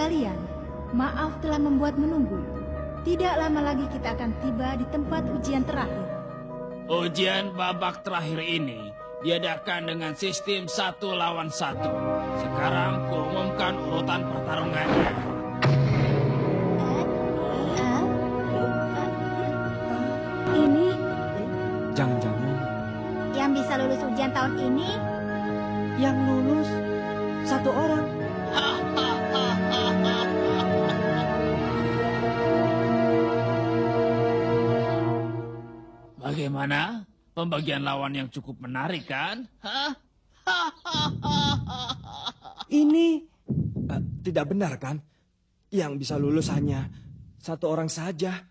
sekalian, maaf telah membuat menunggu. Tidak lama lagi kita akan tiba di tempat ujian terakhir. Ujian babak terakhir ini diadakan dengan sistem 1 lawan 1. Sekarang kuumumkan urutan pertarungannya. Ini Jangan-jangan yang bisa lulus ujian tahun ini? yang lulus 1 orang. Bagaimana? Pembagian lawan yang cukup menarik, kan? Hah? Ini tidak benar kan? Yang bisa lulus hanya 1 orang saja.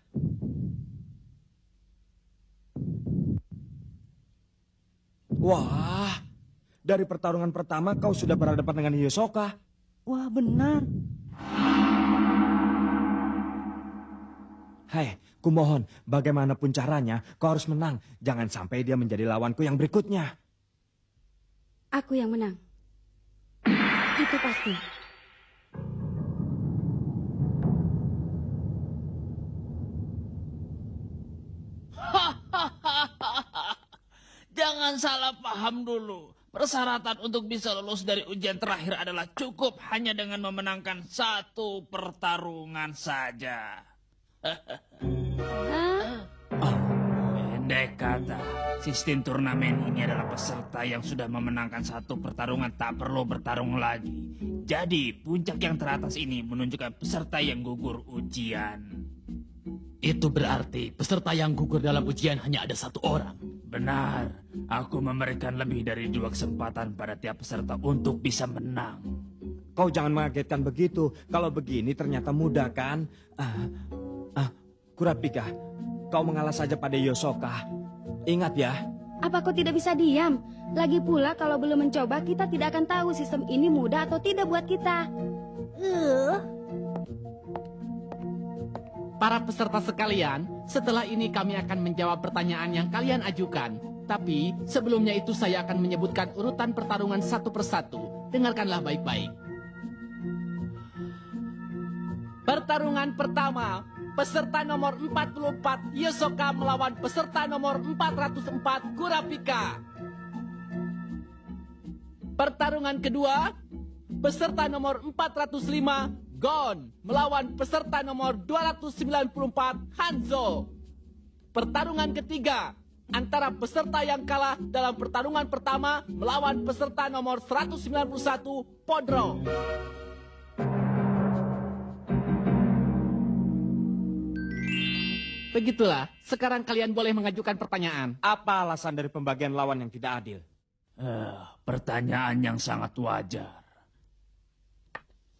Wah, dari pertarungan pertama kau sudah berhadapan dengan Hisoka. Wah, benar. Hai, kumohon, bagaimanapun caranya, kau harus menang. Jangan sampai dia menjadi lawanku yang berikutnya. Aku yang menang. Itu pasti. Jangan salah paham dulu. Persyaratan untuk bisa lulus dari ujian terakhir adalah cukup hanya dengan memenangkan 1 pertarungan saja. Pendek kata, sistem turnamen ini adalah peserta yang sudah memenangkan 1 pertarungan tak perlu bertarung lagi. Jadi, puncak yang teratas ini menunjukkan peserta yang gugur ujian. Itu berarti peserta yang gugur dalam ujian hanya ada 1 orang. Benar, aku memberikan lebih dari 2 kesempatan pada tiap peserta untuk bisa menang. Kau jangan mengagetkan begitu. Kalau begini ternyata mudah kan? Kurapika, kau mengalah saja pada Hisoka. Ingat ya. Apa kau tidak bisa diam? Lagi pula kalau belum mencoba kita tidak akan tahu sistem ini mudah atau tidak buat kita. Para peserta sekalian, setelah ini kami akan menjawab pertanyaan yang kalian ajukan. Tapi sebelumnya itu saya akan menyebutkan urutan pertarungan satu persatu. Dengarkanlah baik-baik. Pertarungan pertama, peserta nomor 44 Hisoka melawan peserta nomor 404 Kurapika. Pertarungan kedua, peserta nomor 405 Gon melawan peserta nomor 294 Hanzo. Pertarungan ketiga antara peserta yang kalah dalam pertarungan pertama melawan peserta nomor 191 Podro. Begitulah, sekarang kalian boleh mengajukan pertanyaan. Apa alasan dari pembagian lawan yang tidak adil? Pertanyaan yang sangat wajar.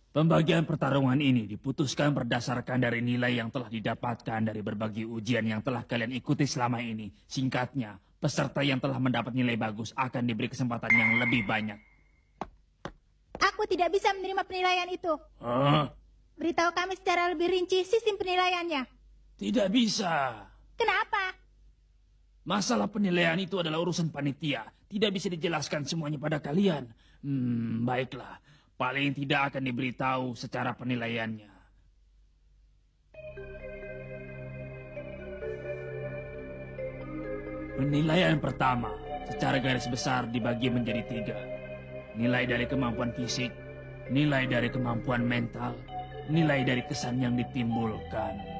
Pembagian pertarungan ini diputuskan berdasarkan dari nilai yang telah didapatkan dari berbagai ujian yang telah kalian ikuti selama ini. Singkatnya, peserta yang telah mendapat nilai bagus akan diberi kesempatan yang lebih banyak. Aku tidak bisa menerima penilaian itu. Beritahu kami secara lebih rinci sistem penilaiannya. Tidak bisa. Kenapa? Masalah penilaian itu adalah urusan panitia. Tidak bisa dijelaskan semuanya pada kalian. Baiklah. Paling tidak akan diberitahu secara penilaiannya. Penilaian pertama, secara garis besar dibagi menjadi 3. Nilai dari kemampuan fisik, nilai dari kemampuan mental, nilai dari kesan yang ditimbulkan.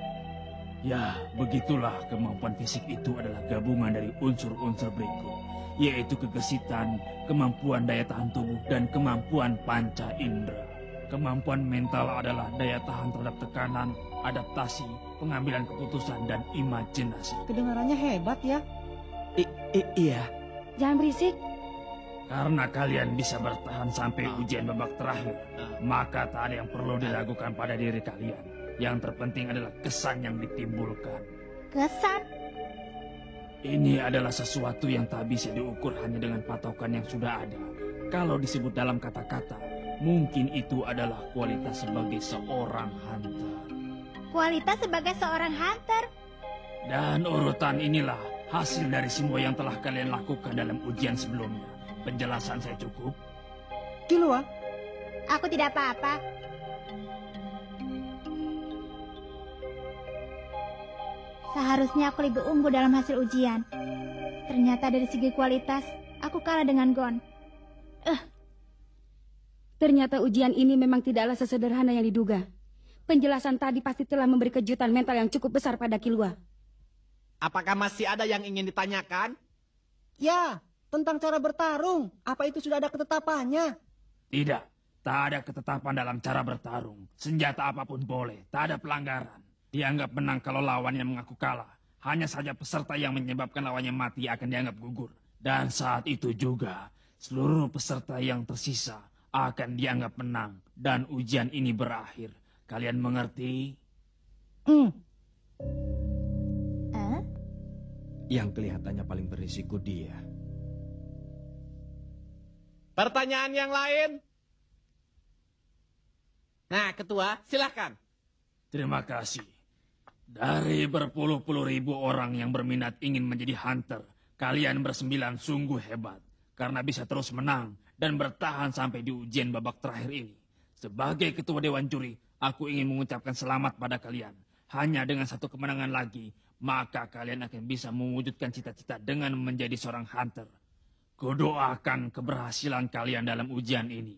Ya, begitulah kemampuan fisik itu adalah gabungan dari unsur-unsur berikut, yaitu kegesitan, kemampuan daya tahan tubuh, dan kemampuan panca indera. Kemampuan mental adalah daya tahan terhadap tekanan, adaptasi, pengambilan keputusan, dan imajinasi. Kedengarannya hebat ya. Iya. Jangan berisik. Karena kalian bisa bertahan sampai ujian babak terakhir, maka tak ada yang perlu diragukan pada diri kalian. Yang terpenting adalah kesan yang ditimbulkan. Kesan? Ini adalah sesuatu yang tak bisa diukur hanya dengan patokan yang sudah ada. Kalau disebut dalam kata-kata, mungkin itu adalah kualitas sebagai seorang hunter. Kualitas sebagai seorang hunter? Dan urutan inilah hasil dari semua yang telah kalian lakukan dalam ujian sebelumnya. Penjelasan saya cukup? Kilua, Aku tidak apa-apa. Seharusnya aku lebih unggul dalam hasil ujian. Ternyata dari segi kualitas, aku kalah dengan Gon. Ternyata ujian ini memang tidaklah sesederhana yang diduga. Penjelasan tadi pasti telah memberi kejutan mental yang cukup besar pada Killua. Apakah masih ada yang ingin ditanyakan? Ya, tentang cara bertarung. Apa itu sudah ada ketetapannya? Tidak, tak ada ketetapan dalam cara bertarung. Senjata apapun boleh, tak ada pelanggaran. Dianggap menang kalau lawannya mengaku kalah. Hanya saja peserta yang menyebabkan lawannya mati akan dianggap gugur. Dan saat itu juga, seluruh peserta yang tersisa akan dianggap menang. Dan ujian ini berakhir. Kalian mengerti? Yang kelihatannya paling berisiko dia. Pertanyaan yang lain? Nah, Ketua, silakan. Terima kasih. Dari berpuluh-puluh ribu orang yang berminat ingin menjadi hunter, kalian bersembilan sungguh hebat. Karena bisa terus menang dan bertahan sampai di ujian babak terakhir ini. Sebagai ketua Dewan Juri, aku ingin mengucapkan selamat pada kalian. Hanya dengan satu kemenangan lagi, maka kalian akan bisa mewujudkan cita-cita dengan menjadi seorang hunter. Kudoakan keberhasilan kalian dalam ujian ini.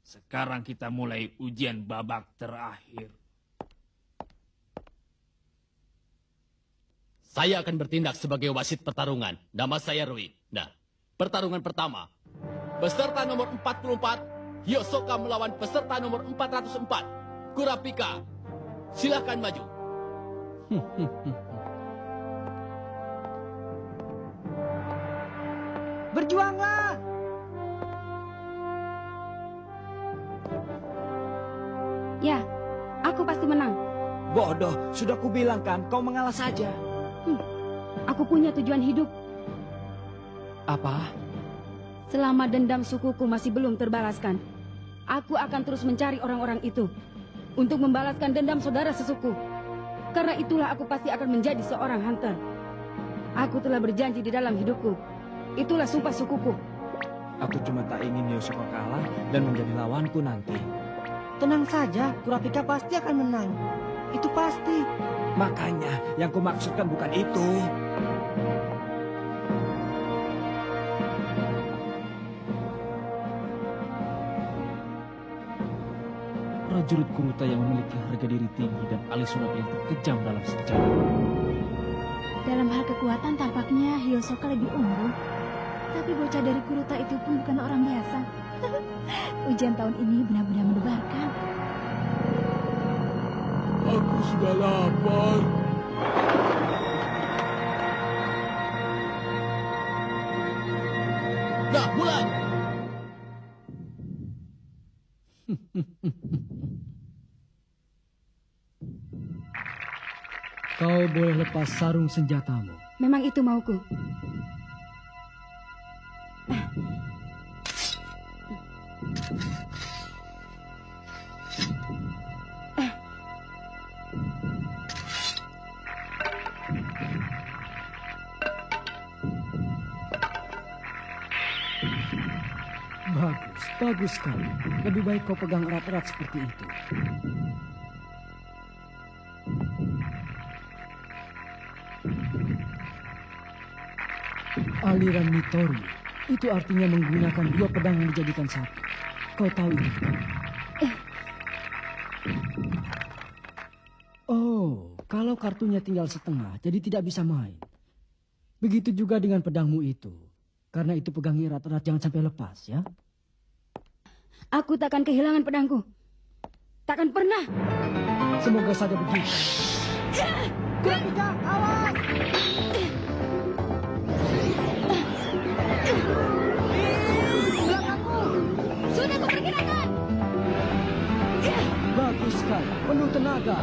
Sekarang kita mulai ujian babak terakhir. Saya akan bertindak sebagai wasit pertarungan. Nama saya Rui. Nah, pertarungan pertama. Peserta nomor 44, Hyosoka melawan peserta nomor 404, Kurapika. Silakan maju. Berjuanglah! Ya, aku pasti menang. Bodoh, sudah kubilang kan, kau mengalah saja. Aku punya tujuan hidup. Apa? Selama dendam sukuku masih belum terbalaskan, aku akan terus mencari orang-orang itu untuk membalaskan dendam saudara sesuku. Karena itulah aku pasti akan menjadi seorang hunter. Aku telah berjanji di dalam hidupku. Itulah sumpah sukuku. Aku cuma tak ingin Yosuke kalah dan menjadi lawanku nanti. Tenang saja, Kurapika pasti akan menang. Itu pasti. Makanya, yang kumaksudkan bukan itu. Prajurit Kuruta yang memiliki harga diri tinggi dan alis surat yang terkejam dalam sejarah. Dalam hal kekuatan tampaknya Hyosoka lebih unggul. Tapi bocah dari Kuruta itu pun bukan orang biasa. Ujian tahun ini benar-benar mendebarkan. Aku sudah lapar. Nah, mulai. Kau boleh lepas sarung senjatamu. Memang itu mauku. Bagus sekali. Lebih baik kau pegang erat-erat seperti itu. Aliran Mitori, itu artinya menggunakan dua pedang yang dijadikan satu. Kau tahu itu? Oh, kalau kartunya tinggal setengah, jadi tidak bisa main. Begitu juga dengan pedangmu itu. Karena itu pegangi erat-erat, jangan sampai lepas, ya. Aku takkan kehilangan pedangku. Takkan pernah. Semoga saja begitu. Kurapika, awas! Belakangmu! Sudah kuperkirakan. Bagus sekali, penuh tenaga.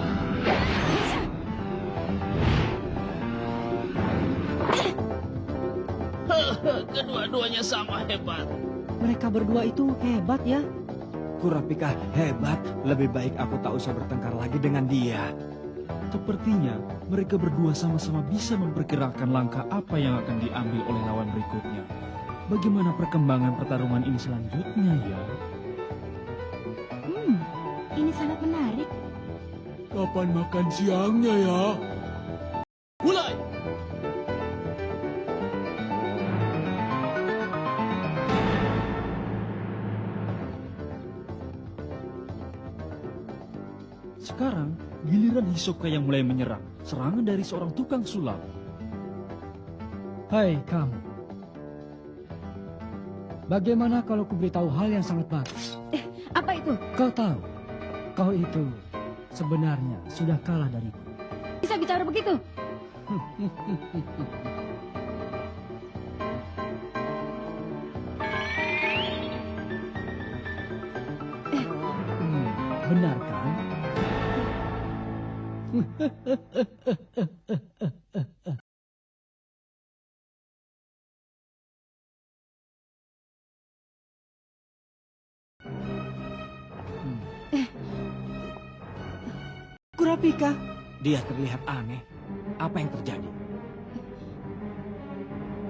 Kedua-duanya sama hebat. Mereka berdua itu hebat ya. Kurapika hebat, lebih baik aku tak usah bertengkar lagi dengan dia. Sepertinya mereka berdua sama-sama bisa memperkirakan langkah apa yang akan diambil oleh lawan berikutnya. Bagaimana perkembangan pertarungan ini selanjutnya ya? Ini sangat menarik. Kapan makan siangnya ya? Mulai. Sekarang, giliran Hisoka yang mulai menyerang. Serangan dari seorang tukang sulap. Hai kamu. Bagaimana kalau kuberitahu hal yang sangat bagus? Apa itu? Kau tahu, kau itu sebenarnya sudah kalah dariku. Bisa bicara begitu? Benar kan? Kurapika, dia terlihat aneh. Apa yang terjadi?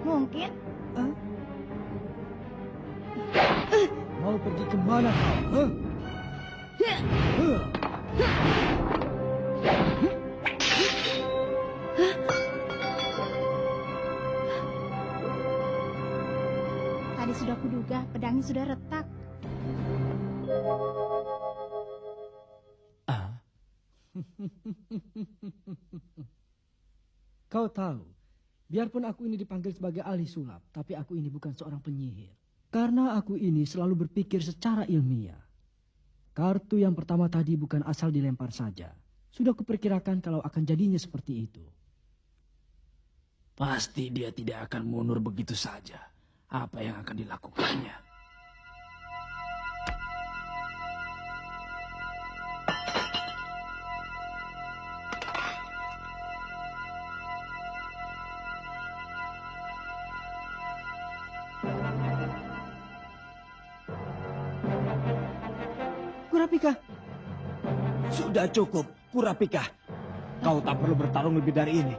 Mungkin Mau pergi kemana kau? tadi sudah kuduga pedangnya sudah retak. Kau tahu, biarpun aku ini dipanggil sebagai ahli sulap, tapi aku ini bukan seorang penyihir. Karena aku ini selalu berpikir secara ilmiah. Kartu yang pertama tadi bukan asal dilempar saja. Sudah kuperkirakan kalau akan jadinya seperti itu. Pasti dia tidak akan mundur begitu saja. Apa yang akan dilakukannya? Kurapika. Sudah cukup, Kurapika. Kau tak perlu bertarung lebih dari ini.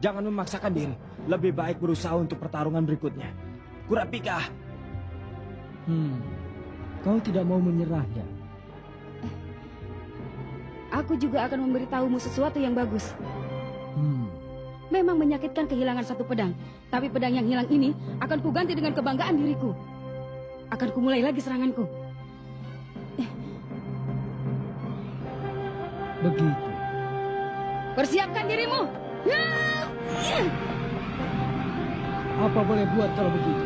Jangan memaksakan diri. Lebih baik berusaha untuk pertarungan berikutnya. Kurapika. Kau tidak mau menyerah ya? Aku juga akan memberitahumu sesuatu yang bagus. Memang menyakitkan kehilangan satu pedang. Tapi pedang yang hilang ini akan kuganti dengan kebanggaan diriku. Akan kumulai lagi seranganku. Begitu. Persiapkan dirimu. Apa boleh buat kalau begitu?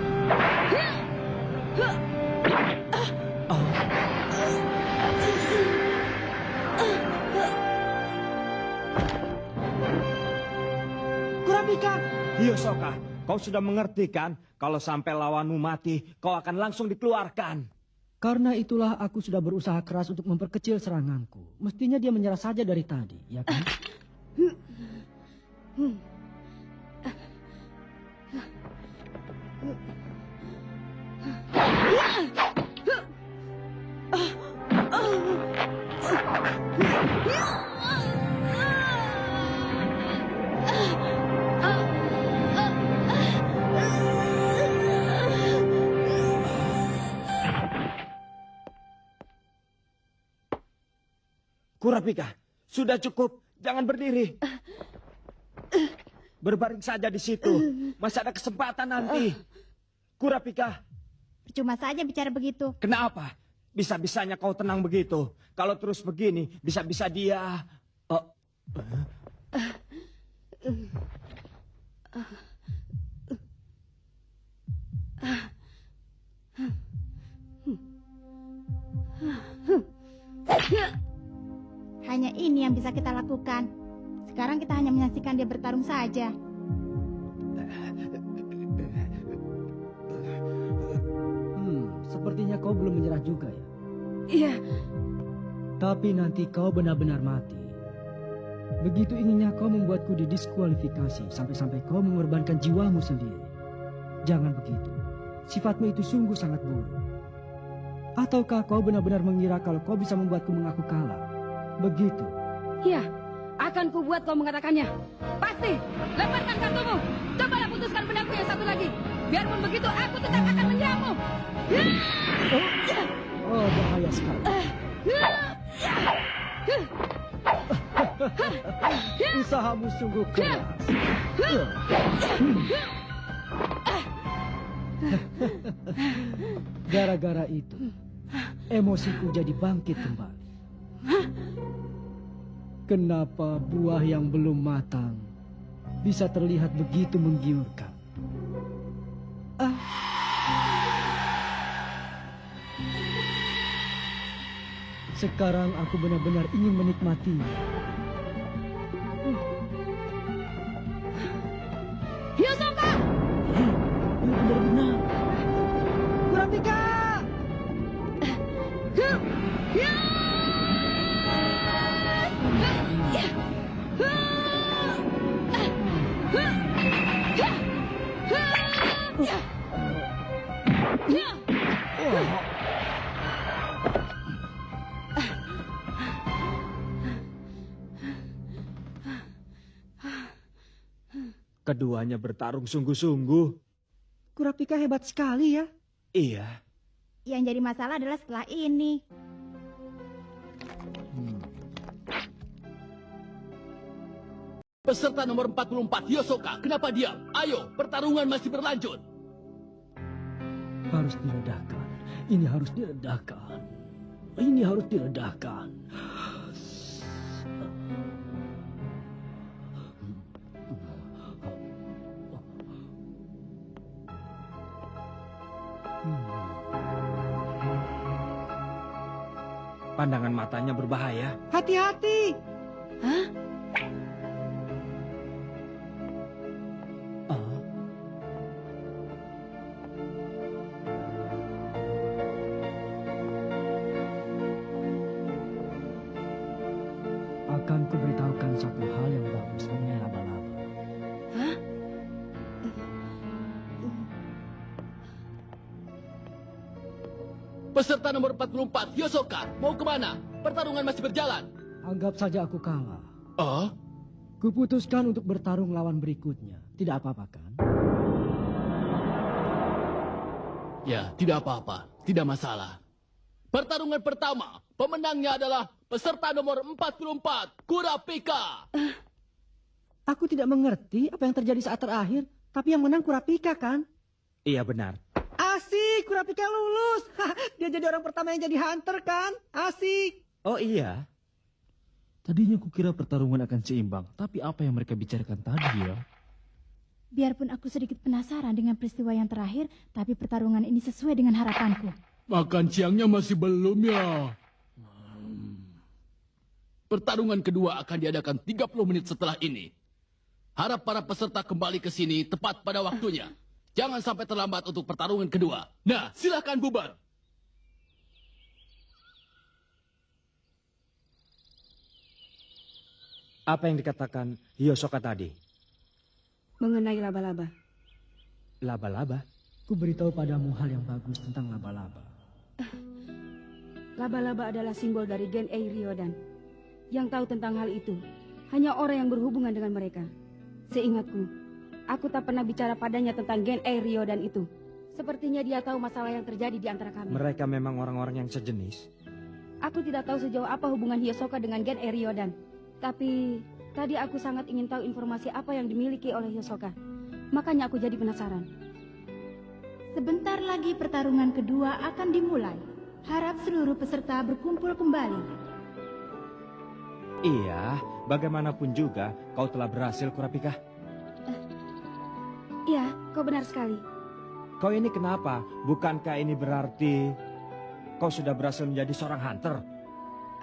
Kurapika. Hiyosoka, kau sudah mengerti kan? Kalau sampai lawanmu mati, kau akan langsung dikeluarkan. Karena itulah aku sudah berusaha keras untuk memperkecil seranganku. Mestinya dia menyerah saja dari tadi, ya kan? Kurapika, sudah cukup. Jangan berdiri. Berbaring saja di situ. Masih ada kesempatan nanti. Kurapika. Percuma saja bicara begitu. Kenapa? Bisa-bisanya kau tenang begitu. Kalau terus begini, bisa-bisa dia... Hanya ini yang bisa kita lakukan. Sekarang kita hanya menyaksikan dia bertarung saja. Sepertinya kau belum menyerah juga ya? Iya. Tapi nanti kau benar-benar mati. Begitu inginnya kau membuatku didiskualifikasi sampai-sampai kau mengorbankan jiwamu sendiri. Jangan begitu. Sifatmu itu sungguh sangat buruk. Ataukah kau benar-benar mengira kalau kau bisa membuatku mengaku kalah? Begitu. Iya, akan kubuat kau mengatakannya. Pasti. Lepaskan kartumu. Cobalah putuskan pedangku yang satu lagi. Biarpun begitu, aku tetap akan menyerangmu. Oh, bahaya sekali. Usahamu sungguh keras. Gara-gara itu, emosiku jadi bangkit kembali. Kenapa buah yang belum matang bisa terlihat begitu menggiurkan? Sekarang aku benar-benar ingin menikmatinya. Hyosoka! Benar-benar. Kurapika! Keduanya bertarung sungguh-sungguh. Kurapika hebat sekali ya. Iya. Yang jadi masalah adalah setelah ini. Peserta nomor 44, Hyosoka, kenapa diam? Ayo, pertarungan masih berlanjut. Harus diledakkan. Ini harus diledakkan. Ini harus diledakkan. Pandangan matanya berbahaya. Hati-hati! Hah? Akan kuberitahukan satu hal yang bagus mengenai laba-laba. Hah? Peserta nomor 44, Hyosoka, mau kemana? Pertarungan masih berjalan. Anggap saja aku kalah. Oh? Kuputuskan untuk bertarung lawan berikutnya. Tidak apa-apa kan? Ya, tidak apa-apa. Tidak masalah. Pertarungan pertama, pemenangnya adalah peserta nomor 44, Kurapika. Aku tidak mengerti apa yang terjadi saat terakhir. Tapi yang menang Kurapika kan? Iya benar. Asik, Kurapika lulus. Dia jadi orang pertama yang jadi hunter kan? Asik. Oh iya. Tadinya kukira pertarungan akan seimbang, tapi apa yang mereka bicarakan tadi ya? Biarpun aku sedikit penasaran dengan peristiwa yang terakhir, tapi pertarungan ini sesuai dengan harapanku. Makan siangnya masih belum ya? Pertarungan kedua akan diadakan 30 menit setelah ini. Harap para peserta kembali ke sini tepat pada waktunya. Jangan sampai terlambat untuk pertarungan kedua. Nah, silakan bubar. Apa yang dikatakan Hyosoka tadi? Mengenai laba-laba. Laba-laba? Ku beritahu padamu hal yang bagus tentang laba-laba. Laba-laba adalah simbol dari Gen Ei Ryodan. Yang tahu tentang hal itu hanya orang yang berhubungan dengan mereka. Seingatku, aku tak pernah bicara padanya tentang Gen Ei Ryodan itu. Sepertinya dia tahu masalah yang terjadi di antara kami. Mereka memang orang-orang yang sejenis. Aku tidak tahu sejauh apa hubungan Hyosoka dengan Gen Ei Ryodan. Tapi tadi aku sangat ingin tahu informasi apa yang dimiliki oleh Hyosoka. Makanya aku jadi penasaran. Sebentar lagi pertarungan kedua akan dimulai. Harap seluruh peserta berkumpul kembali. Iya, bagaimanapun juga kau telah berhasil, Kurapika. Iya, kau benar sekali. Kau ini kenapa? Bukankah ini berarti kau sudah berhasil menjadi seorang hunter?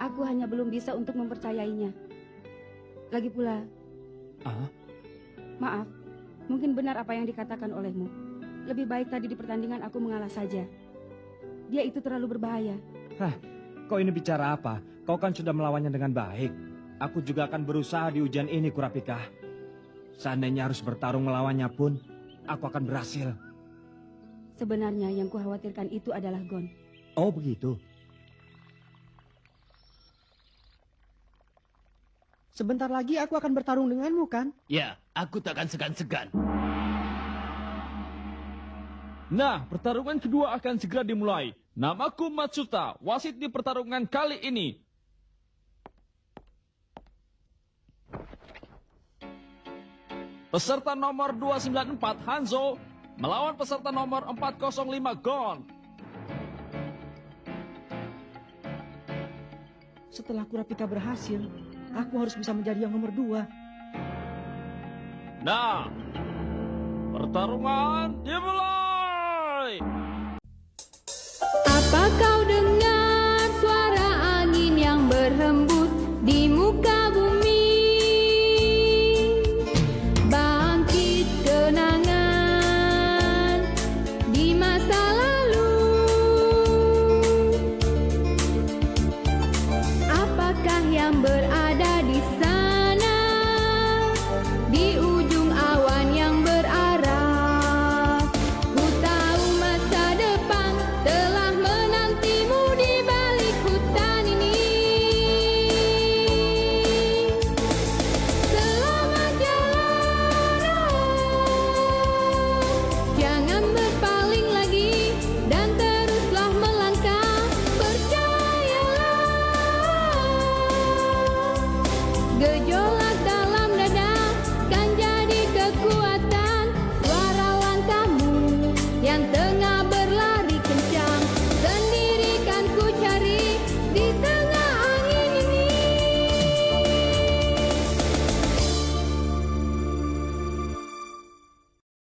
Aku hanya belum bisa untuk mempercayainya. Lagi pula, maaf, mungkin benar apa yang dikatakan olehmu. Lebih baik tadi di pertandingan aku mengalah saja. Dia itu terlalu berbahaya. Hah, kau ini bicara apa? Kau kan sudah melawannya dengan baik. Aku juga akan berusaha di ujian ini, Kurapika. Seandainya harus bertarung melawannya pun, aku akan berhasil. Sebenarnya yang kukhawatirkan itu adalah Gon. Oh, begitu. Sebentar lagi aku akan bertarung denganmu kan? Ya, aku takkan segan-segan. Nah, pertarungan kedua akan segera dimulai. Namaku Matsuta, wasit di pertarungan kali ini. Peserta nomor 294 Hanzo melawan peserta nomor 405 Gon. Setelah Kurapika berhasil, Aku harus bisa menjadi yang nomor 2. Nah, pertarungan dimulai. Apa kau dengar?